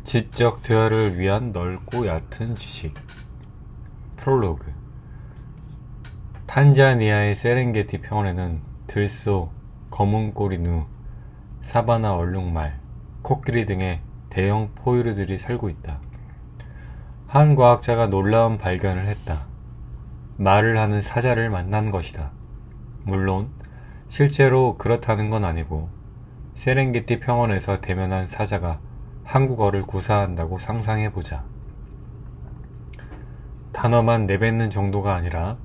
지적 대화를 위한 넓고 얕은 지식. 프롤로그. 탄자니아의 세렝게티 평원에는 들소, 검은꼬리 누, 사바나 얼룩말, 코끼리 등의 대형 포유류들이 살고 있다. 한 과학자가 놀라운 발견을 했다. 말을 하는 사자를 만난 것이다. 물론 실제로 그렇다는 건 아니고 세렝게티 평원에서 대면한 사자가 한국어를 구사한다고 상상해보자. 단어만 내뱉는 정도가 아니라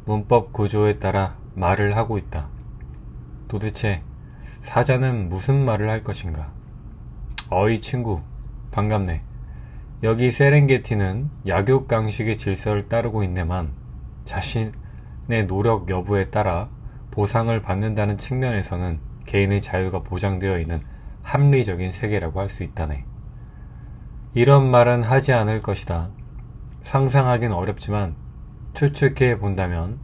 문법 구조에 따라 말을 하고 있다. 도대체 사자는 무슨 말을 할 것인가? 어이 친구, 반갑네. 여기 세렝게티는 약육강식의 질서를 따르고 있네만 자신의 노력 여부에 따라 보상을 받는다는 측면에서는 개인의 자유가 보장되어 있는 합리적인 세계라고 할 수 있다네. 이런 말은 하지 않을 것이다. 상상하긴 어렵지만 추측해 본다면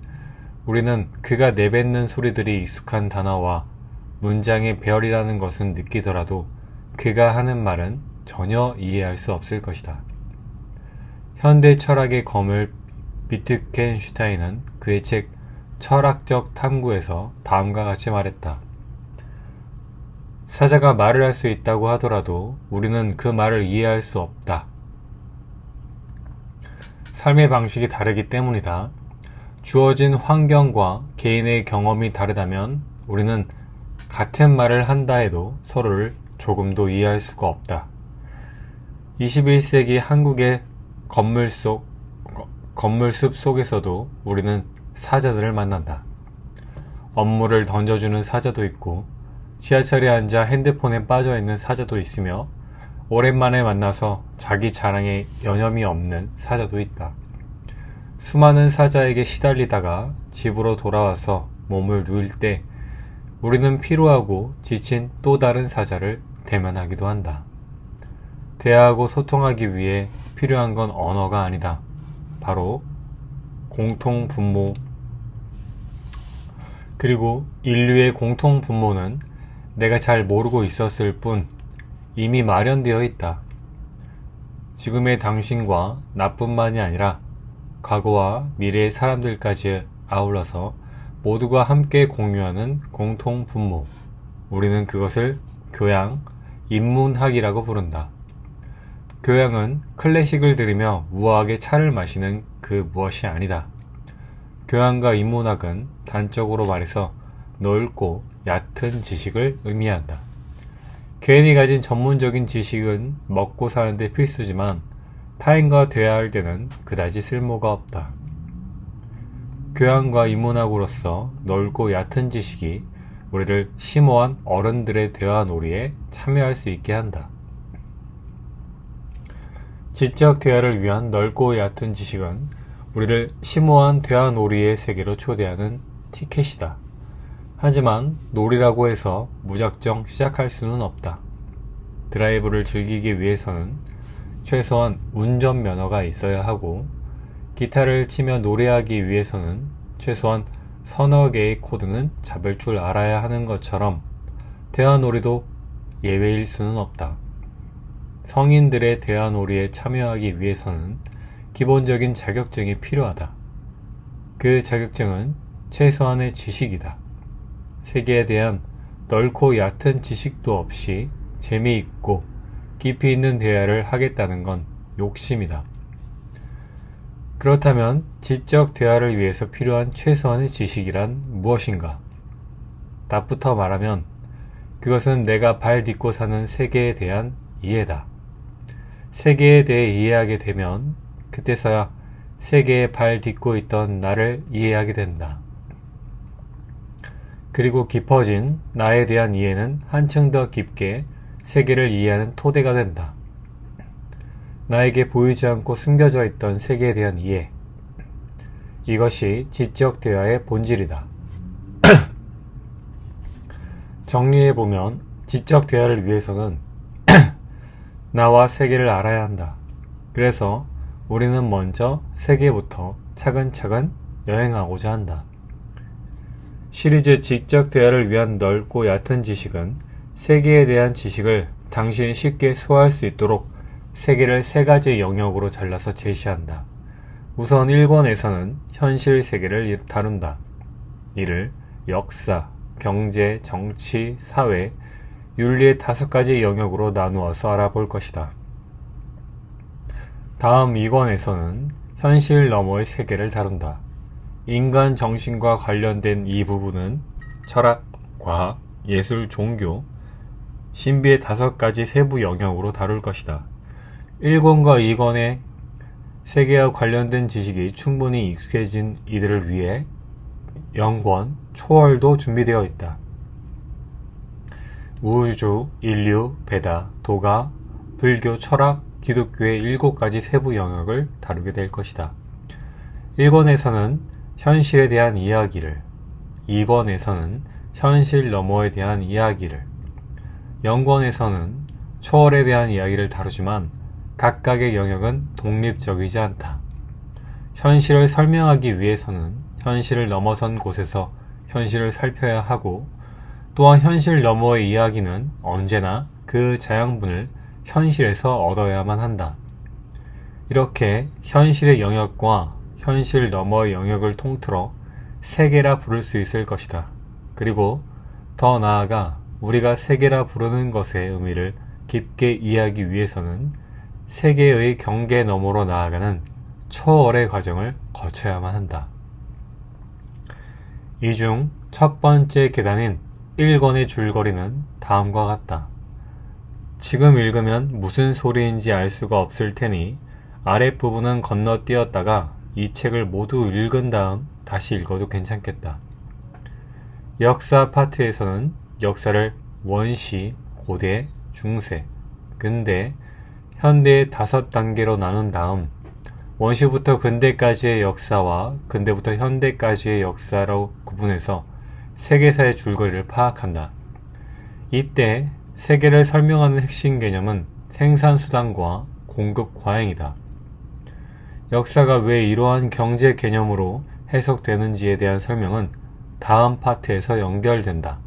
우리는 그가 내뱉는 소리들이 익숙한 단어와 문장의 별이라는 것은 느끼더라도 그가 하는 말은 전혀 이해할 수 없을 것이다. 현대 철학의 거물 비트겐슈타인은 그의 책 철학적 탐구에서 다음과 같이 말했다. 사자가 말을 할 수 있다고 하더라도 우리는 그 말을 이해할 수 없다. 삶의 방식이 다르기 때문이다. 주어진 환경과 개인의 경험이 다르다면 우리는 같은 말을 한다 해도 서로를 조금도 이해할 수가 없다. 21세기 한국의 건물숲 속에서도 우리는 사자들을 만난다. 업무를 던져주는 사자도 있고 지하철에 앉아 핸드폰에 빠져있는 사자도 있으며 오랜만에 만나서 자기 자랑에 여념이 없는 사자도 있다. 수많은 사자에게 시달리다가 집으로 돌아와서 몸을 누일 때 우리는 피로하고 지친 또 다른 사자를 대면하기도 한다. 대화하고 소통하기 위해 필요한 건 언어가 아니다. 바로 공통 분모. 그리고 인류의 공통 분모는 내가 잘 모르고 있었을 뿐 이미 마련되어 있다. 지금의 당신과 나뿐만이 아니라 과거와 미래의 사람들까지 아울러서 모두가 함께 공유하는 공통 분모. 우리는 그것을 교양, 인문학이라고 부른다. 교양은 클래식을 들으며 우아하게 차를 마시는 그 무엇이 아니다. 교양과 인문학은 단적으로 말해서 넓고 얕은 지식을 의미한다. 개인이 가진 전문적인 지식은 먹고 사는데 필수지만 타인과 대화할 때는 그다지 쓸모가 없다. 교양과 인문학으로서 넓고 얕은 지식이 우리를 심오한 어른들의 대화 놀이에 참여할 수 있게 한다. 지적 대화를 위한 넓고 얕은 지식은 우리를 심오한 대화 놀이의 세계로 초대하는 티켓이다. 하지만 놀이라고 해서 무작정 시작할 수는 없다. 드라이브를 즐기기 위해서는 최소한 운전면허가 있어야 하고 기타를 치며 노래하기 위해서는 최소한 서너 개의 코드는 잡을 줄 알아야 하는 것처럼 대화놀이도 예외일 수는 없다. 성인들의 대화놀이에 참여하기 위해서는 기본적인 자격증이 필요하다. 그 자격증은 최소한의 지식이다. 세계에 대한 넓고 얕은 지식도 없이 재미있고 깊이 있는 대화를 하겠다는 건 욕심이다. 그렇다면 지적 대화를 위해서 필요한 최소한의 지식이란 무엇인가? 답부터 말하면 그것은 내가 발 딛고 사는 세계에 대한 이해다. 세계에 대해 이해하게 되면 그때서야 세계에 발 딛고 있던 나를 이해하게 된다. 그리고 깊어진 나에 대한 이해는 한층 더 깊게 세계를 이해하는 토대가 된다. 나에게 보이지 않고 숨겨져 있던 세계에 대한 이해. 이것이 지적 대화의 본질이다. 정리해보면 지적 대화를 위해서는 나와 세계를 알아야 한다. 그래서 우리는 먼저 세계부터 차근차근 여행하고자 한다. 시리즈 지적 대화를 위한 넓고 얕은 지식은 세계에 대한 지식을 당신이 쉽게 소화할 수 있도록 세계를 세 가지 영역으로 잘라서 제시한다. 우선 1권에서는 현실 세계를 다룬다. 이를 역사, 경제, 정치, 사회, 윤리의 5가지 영역으로 나누어서 알아볼 것이다. 다음 2권에서는 현실 너머의 세계를 다룬다. 인간 정신과 관련된 이 부분은 철학, 과학, 예술, 종교, 신비의 5가지 세부 영역으로 다룰 것이다. 1권과 2권의 세계와 관련된 지식이 충분히 익숙해진 이들을 위해 영권, 초월도 준비되어 있다. 우주, 인류, 베다, 도가, 불교, 철학, 기독교의 7가지 세부 영역을 다루게 될 것이다. 1권에서는 현실에 대한 이야기를, 2권에서는 현실 너머에 대한 이야기를, 영권에서는 초월에 대한 이야기를 다루지만 각각의 영역은 독립적이지 않다. 현실을 설명하기 위해서는 현실을 넘어선 곳에서 현실을 살펴야 하고, 또한 현실 너머의 이야기는 언제나 그 자양분을 현실에서 얻어야만 한다. 이렇게 현실의 영역과 현실 너머의 영역을 통틀어 세계라 부를 수 있을 것이다. 그리고 더 나아가 우리가 세계라 부르는 것의 의미를 깊게 이해하기 위해서는 세계의 경계 너머로 나아가는 초월의 과정을 거쳐야만 한다. 이 중 첫 번째 계단인 1권의 줄거리는 다음과 같다. 지금 읽으면 무슨 소리인지 알 수가 없을 테니 아랫부분은 건너뛰었다가 이 책을 모두 읽은 다음 다시 읽어도 괜찮겠다. 역사 파트에서는 역사를 원시, 고대, 중세, 근대, 현대의 5단계로 나눈 다음 원시부터 근대까지의 역사와 근대부터 현대까지의 역사로 구분해서 세계사의 줄거리를 파악한다. 이때 세계를 설명하는 핵심 개념은 생산수단과 공급 과잉이다. 역사가 왜 이러한 경제 개념으로 해석되는지에 대한 설명은 다음 파트에서 연결된다.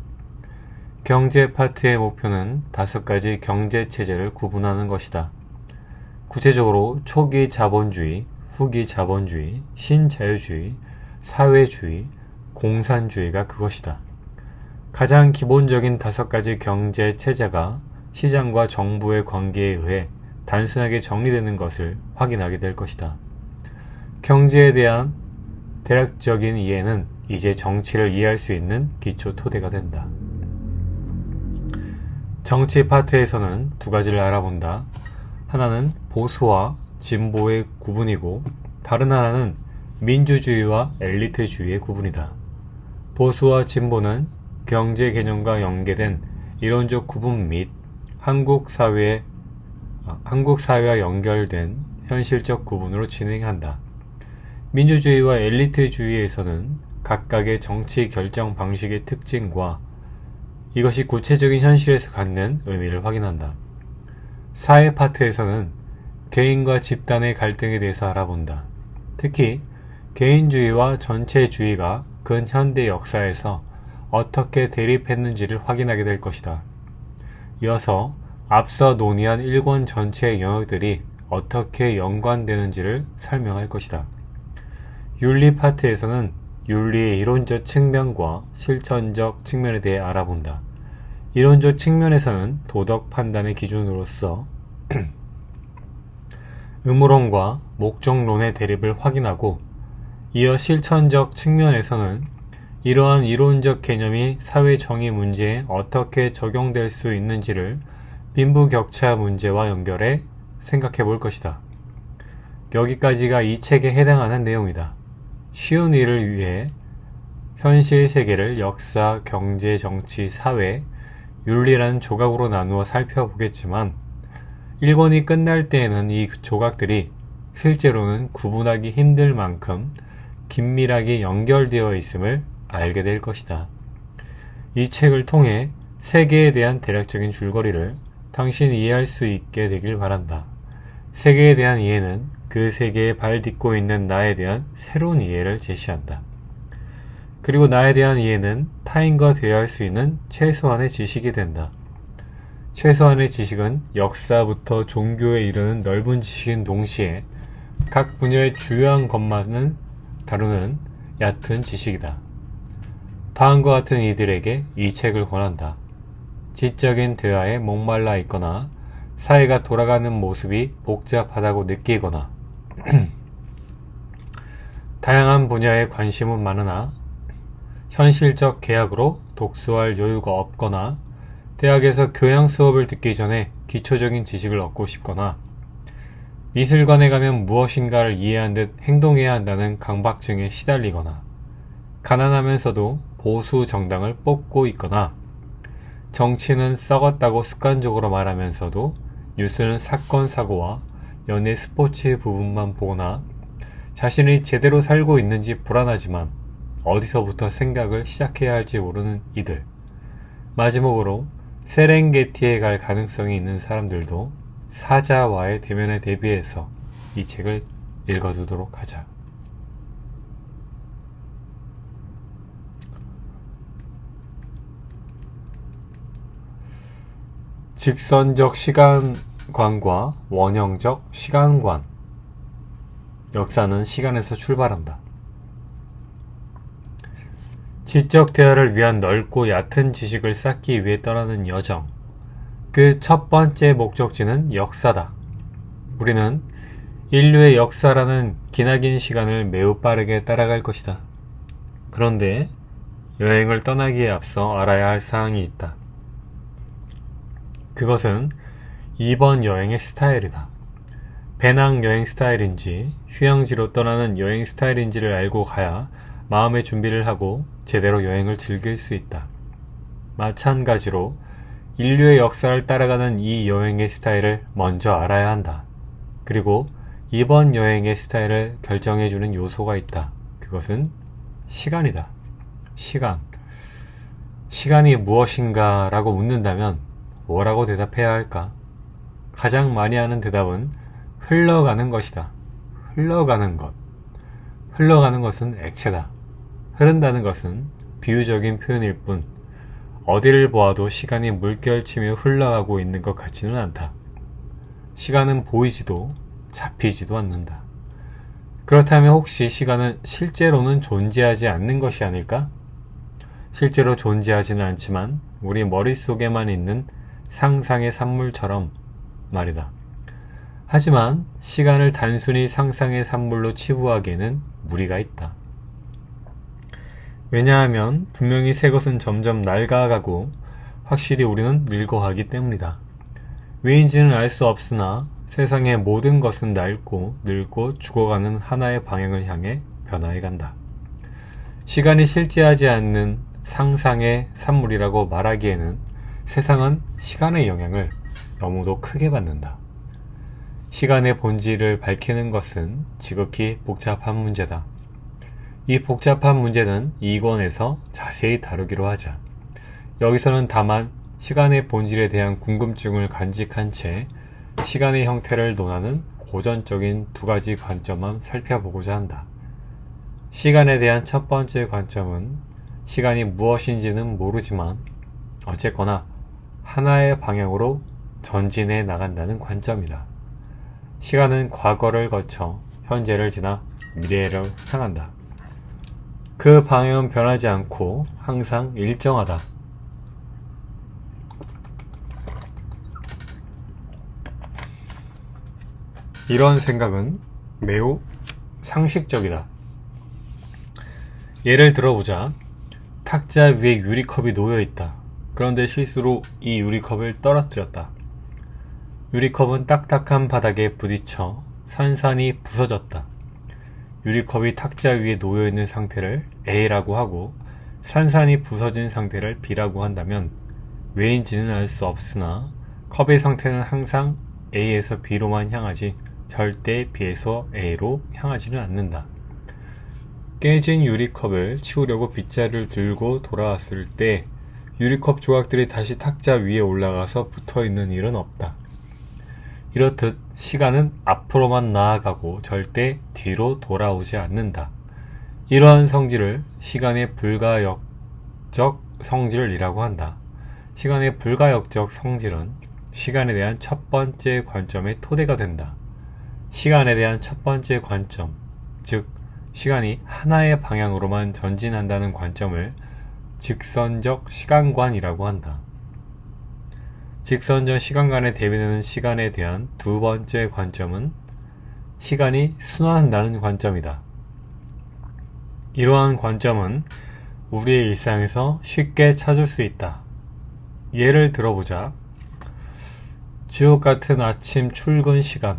경제 파트의 목표는 5가지 경제체제를 구분하는 것이다. 구체적으로 초기 자본주의, 후기 자본주의, 신자유주의, 사회주의, 공산주의가 그것이다. 가장 기본적인 5가지 경제체제가 시장과 정부의 관계에 의해 단순하게 정리되는 것을 확인하게 될 것이다. 경제에 대한 대략적인 이해는 이제 정치를 이해할 수 있는 기초 토대가 된다. 정치 파트에서는 2가지를 알아본다. 하나는 보수와 진보의 구분이고 다른 하나는 민주주의와 엘리트주의의 구분이다. 보수와 진보는 경제 개념과 연계된 이론적 구분 및 한국 사회와 연결된 현실적 구분으로 진행한다. 민주주의와 엘리트주의에서는 각각의 정치 결정 방식의 특징과 이것이 구체적인 현실에서 갖는 의미를 확인한다. 사회 파트에서는 개인과 집단의 갈등에 대해서 알아본다. 특히 개인주의와 전체주의가 근현대 역사에서 어떻게 대립했는지를 확인하게 될 것이다. 이어서 앞서 논의한 1권 전체의 영역들이 어떻게 연관되는지를 설명할 것이다. 윤리 파트에서는 윤리의 이론적 측면과 실천적 측면에 대해 알아본다. 이론적 측면에서는 도덕 판단의 기준으로서 의무론과 목적론의 대립을 확인하고, 이어 실천적 측면에서는 이러한 이론적 개념이 사회 정의 문제에 어떻게 적용될 수 있는지를 빈부격차 문제와 연결해 생각해 볼 것이다. 여기까지가 이 책에 해당하는 내용이다. 쉬운 일을 위해 현실 세계를 역사, 경제, 정치, 사회, 윤리라는 조각으로 나누어 살펴보겠지만 1권이 끝날 때에는 이 조각들이 실제로는 구분하기 힘들 만큼 긴밀하게 연결되어 있음을 알게 될 것이다. 이 책을 통해 세계에 대한 대략적인 줄거리를 당신이 이해할 수 있게 되길 바란다. 세계에 대한 이해는 그 세계에 발 딛고 있는 나에 대한 새로운 이해를 제시한다. 그리고 나에 대한 이해는 타인과 대화할 수 있는 최소한의 지식이 된다. 최소한의 지식은 역사부터 종교에 이르는 넓은 지식인 동시에 각 분야의 주요한 것만은 다루는 얕은 지식이다. 다음과 같은 이들에게 이 책을 권한다. 지적인 대화에 목말라 있거나 사회가 돌아가는 모습이 복잡하다고 느끼거나 다양한 분야에 관심은 많으나 현실적 계약으로 독서할 여유가 없거나 대학에서 교양 수업을 듣기 전에 기초적인 지식을 얻고 싶거나 미술관에 가면 무엇인가를 이해한 듯 행동해야 한다는 강박증에 시달리거나 가난하면서도 보수 정당을 뽑고 있거나 정치는 썩었다고 습관적으로 말하면서도 뉴스는 사건 사고와 연예 스포츠 부분만 보거나 자신이 제대로 살고 있는지 불안하지만 어디서부터 생각을 시작해야 할지 모르는 이들. 마지막으로 세렝게티에 갈 가능성이 있는 사람들도 사자와의 대면에 대비해서 이 책을 읽어두도록 하자. 직선적 시간관과 원형적 시간관. 역사는 시간에서 출발한다. 지적 대화를 위한 넓고 얕은 지식을 쌓기 위해 떠나는 여정. 그 첫 번째 목적지는 역사다. 우리는 인류의 역사라는 기나긴 시간을 매우 빠르게 따라갈 것이다. 그런데 여행을 떠나기에 앞서 알아야 할 사항이 있다. 그것은 이번 여행의 스타일이다. 배낭 여행 스타일인지 휴양지로 떠나는 여행 스타일인지를 알고 가야 마음의 준비를 하고 제대로 여행을 즐길 수 있다. 마찬가지로 인류의 역사를 따라가는 이 여행의 스타일을 먼저 알아야 한다. 그리고 이번 여행의 스타일을 결정해주는 요소가 있다. 그것은 시간이다. 시간. 시간이 무엇인가 라고 묻는다면 뭐라고 대답해야 할까? 가장 많이 하는 대답은 흘러가는 것이다. 흘러가는 것. 흘러가는 것은 액체다. 흐른다는 것은 비유적인 표현일 뿐 어디를 보아도 시간이 물결치며 흘러가고 있는 것 같지는 않다. 시간은 보이지도 잡히지도 않는다. 그렇다면 혹시 시간은 실제로는 존재하지 않는 것이 아닐까? 실제로 존재하지는 않지만 우리 머릿속에만 있는 상상의 산물처럼 말이다. 하지만 시간을 단순히 상상의 산물로 치부하기에는 무리가 있다. 왜냐하면 분명히 새 것은 점점 낡아가고 확실히 우리는 늙어가기 때문이다. 왜인지는 알 수 없으나 세상의 모든 것은 낡고 늙고 죽어가는 하나의 방향을 향해 변화해간다. 시간이 실제하지 않는 상상의 산물이라고 말하기에는 세상은 시간의 영향을 너무도 크게 받는다. 시간의 본질을 밝히는 것은 지극히 복잡한 문제다. 이 복잡한 문제는 2권에서 자세히 다루기로 하자. 여기서는 다만 시간의 본질에 대한 궁금증을 간직한 채 시간의 형태를 논하는 고전적인 두 가지 관점만 살펴보고자 한다. 시간에 대한 첫 번째 관점은 시간이 무엇인지는 모르지만 어쨌거나 하나의 방향으로 전진해 나간다는 관점이다. 시간은 과거를 거쳐 현재를 지나 미래를 향한다. 그 방향은 변하지 않고 항상 일정하다. 이런 생각은 매우 상식적이다. 예를 들어보자. 탁자 위에 유리컵이 놓여 있다. 그런데 실수로 이 유리컵을 떨어뜨렸다. 유리컵은 딱딱한 바닥에 부딪혀 산산이 부서졌다. 유리컵이 탁자 위에 놓여있는 상태를 A라고 하고 산산이 부서진 상태를 B라고 한다면 왜인지는 알 수 없으나 컵의 상태는 항상 A에서 B로만 향하지 절대 B에서 A로 향하지는 않는다. 깨진 유리컵을 치우려고 빗자루를 들고 돌아왔을 때 유리컵 조각들이 다시 탁자 위에 올라가서 붙어있는 일은 없다. 이렇듯 시간은 앞으로만 나아가고 절대 뒤로 돌아오지 않는다. 이러한 성질을 시간의 불가역적 성질이라고 한다. 시간의 불가역적 성질은 시간에 대한 첫 번째 관점의 토대가 된다. 시간에 대한 첫 번째 관점, 즉 시간이 하나의 방향으로만 전진한다는 관점을 직선적 시간관이라고 한다. 직선적 시간관에 대비되는 시간에 대한 두 번째 관점은 시간이 순환한다는 관점이다. 이러한 관점은 우리의 일상에서 쉽게 찾을 수 있다. 예를 들어보자. 지옥 같은 아침 출근 시간,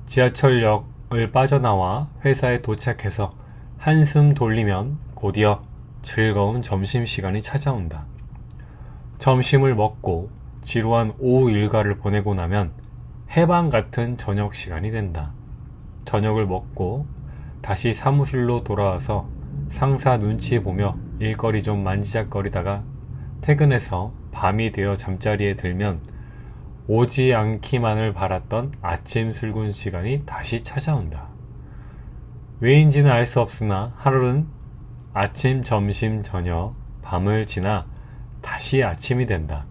지하철역을 빠져나와 회사에 도착해서 한숨 돌리면 곧이어 즐거운 점심시간이 찾아온다. 점심을 먹고 지루한 오후 일과를 보내고 나면 해방 같은 저녁 시간이 된다. 저녁을 먹고 다시 사무실로 돌아와서 상사 눈치 보며 일거리 좀 만지작거리다가 퇴근해서 밤이 되어 잠자리에 들면 오지 않기만을 바랐던 아침 출근 시간이 다시 찾아온다. 왜인지는 알 수 없으나 하루는 아침, 점심, 저녁, 밤을 지나 다시 아침이 된다.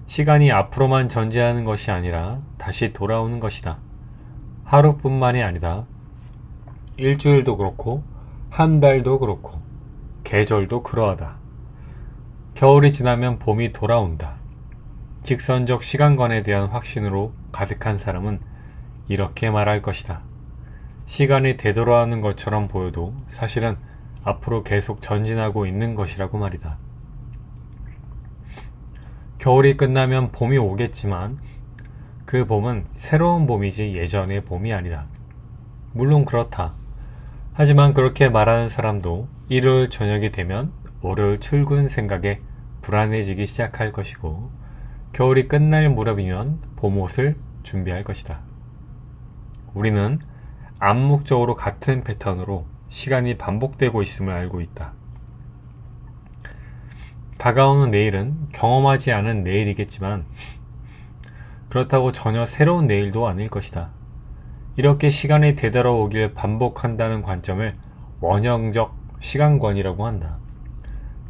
시간이 앞으로만 전진하는 것이 아니라 다시 돌아오는 것이다. 하루뿐만이 아니다. 일주일도 그렇고 한 달도 그렇고 계절도 그러하다. 겨울이 지나면 봄이 돌아온다. 직선적 시간관에 대한 확신으로 가득한 사람은 이렇게 말할 것이다. 시간이 되돌아오는 것처럼 보여도 사실은 앞으로 계속 전진하고 있는 것이라고 말이다. 겨울이 끝나면 봄이 오겠지만 그 봄은 새로운 봄이지 예전의 봄이 아니다. 물론 그렇다. 하지만 그렇게 말하는 사람도 일요일 저녁이 되면 월요일 출근 생각에 불안해지기 시작할 것이고 겨울이 끝날 무렵이면 봄옷을 준비할 것이다. 우리는 암묵적으로 같은 패턴으로 시간이 반복되고 있음을 알고 있다. 다가오는 내일은 경험하지 않은 내일이겠지만 그렇다고 전혀 새로운 내일도 아닐 것이다. 이렇게 시간이 되돌아오길 반복한다는 관점을 원형적 시간관이라고 한다.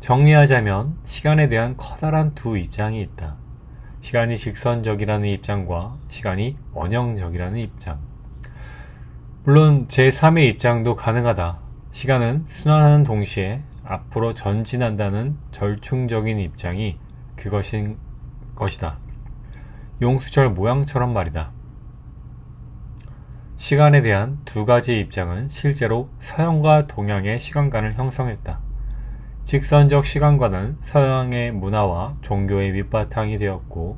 정리하자면 시간에 대한 커다란 두 입장이 있다. 시간이 직선적이라는 입장과 시간이 원형적이라는 입장. 물론 제3의 입장도 가능하다. 시간은 순환하는 동시에 앞으로 전진한다는 절충적인 입장이 그것인 것이다. 용수철 모양처럼 말이다. 시간에 대한 두 가지 입장은 실제로 서양과 동양의 시간관을 형성했다. 직선적 시간관은 서양의 문화와 종교의 밑바탕이 되었고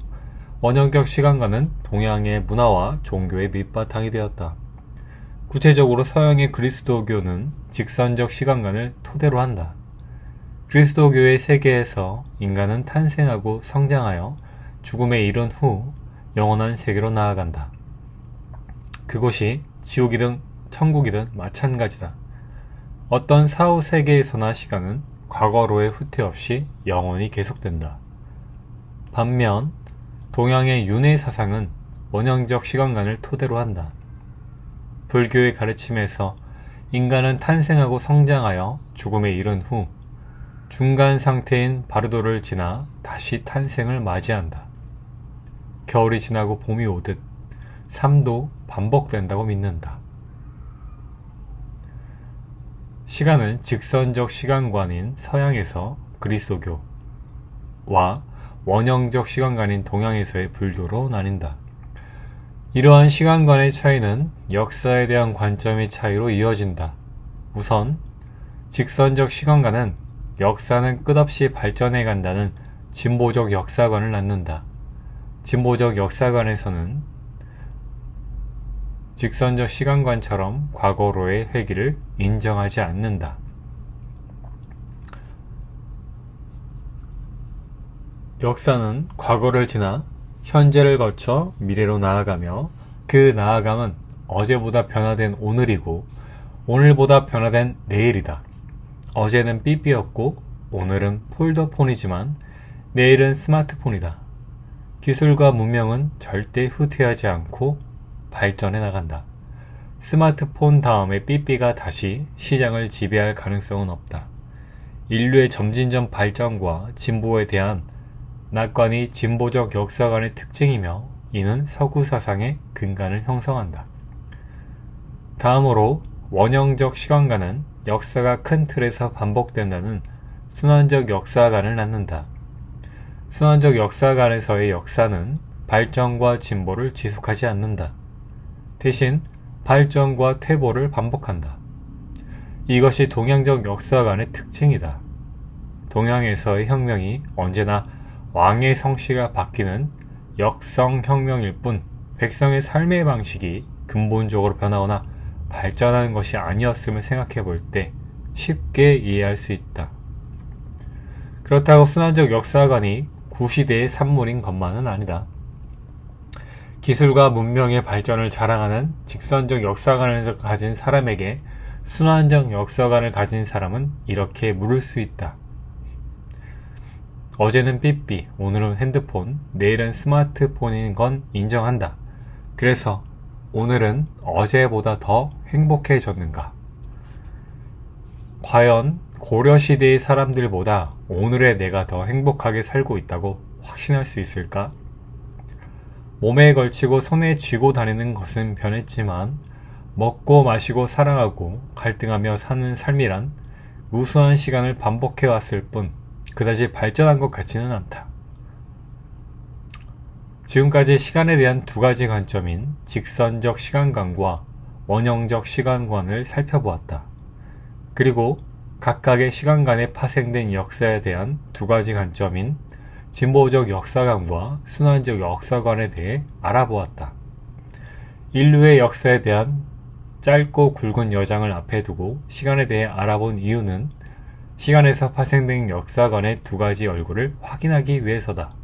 원형적 시간관은 동양의 문화와 종교의 밑바탕이 되었다. 구체적으로 서양의 그리스도교는 직선적 시간관을 토대로 한다. 그리스도교의 세계에서 인간은 탄생하고 성장하여 죽음에 이른 후 영원한 세계로 나아간다. 그곳이 지옥이든 천국이든 마찬가지다. 어떤 사후 세계에서나 시간은 과거로의 후퇴 없이 영원히 계속된다. 반면 동양의 윤회 사상은 원형적 시간관을 토대로 한다. 불교의 가르침에서 인간은 탄생하고 성장하여 죽음에 이른 후 중간 상태인 바르도를 지나 다시 탄생을 맞이한다. 겨울이 지나고 봄이 오듯 삶도 반복된다고 믿는다. 시간은 직선적 시간관인 서양에서 그리스도교와 원형적 시간관인 동양에서의 불교로 나뉜다. 이러한 시간관의 차이는 역사에 대한 관점의 차이로 이어진다. 우선 직선적 시간관은 역사는 끝없이 발전해 간다는 진보적 역사관을 낳는다. 진보적 역사관에서는 직선적 시간관처럼 과거로의 회귀를 인정하지 않는다. 역사는 과거를 지나 현재를 거쳐 미래로 나아가며 그 나아감은 어제보다 변화된 오늘이고 오늘보다 변화된 내일이다. 어제는 삐삐였고 오늘은 폴더폰이지만 내일은 스마트폰이다. 기술과 문명은 절대 후퇴하지 않고 발전해 나간다. 스마트폰 다음에 삐삐가 다시 시장을 지배할 가능성은 없다. 인류의 점진적 발전과 진보에 대한 낙관이 진보적 역사관의 특징이며 이는 서구 사상의 근간을 형성한다. 다음으로 원형적 시간관은 역사가 큰 틀에서 반복된다는 순환적 역사관을 낳는다. 순환적 역사관에서의 역사는 발전과 진보를 지속하지 않는다. 대신 발전과 퇴보를 반복한다. 이것이 동양적 역사관의 특징이다. 동양에서의 혁명이 언제나 왕의 성씨가 바뀌는 역성혁명일 뿐 백성의 삶의 방식이 근본적으로 변하거나 발전하는 것이 아니었음을 생각해 볼 때 쉽게 이해할 수 있다. 그렇다고 순환적 역사관이 구시대의 산물인 것만은 아니다. 기술과 문명의 발전을 자랑하는 직선적 역사관을 가진 사람에게 순환적 역사관을 가진 사람은 이렇게 물을 수 있다. 어제는 삐삐, 오늘은 핸드폰, 내일은 스마트폰인 건 인정한다. 그래서 오늘은 어제보다 더 행복해졌는가? 과연 고려시대의 사람들보다 오늘의 내가 더 행복하게 살고 있다고 확신할 수 있을까? 몸에 걸치고 손에 쥐고 다니는 것은 변했지만 먹고 마시고 사랑하고 갈등하며 사는 삶이란 무수한 시간을 반복해왔을 뿐 그다지 발전한 것 같지는 않다. 지금까지 시간에 대한 두 가지 관점인 직선적 시간관과 원형적 시간관을 살펴보았다. 그리고 각각의 시간관에 파생된 역사에 대한 두 가지 관점인 진보적 역사관과 순환적 역사관에 대해 알아보았다. 인류의 역사에 대한 짧고 굵은 여장을 앞에 두고 시간에 대해 알아본 이유는 시간에서 파생된 역사관의 두 가지 얼굴을 확인하기 위해서다.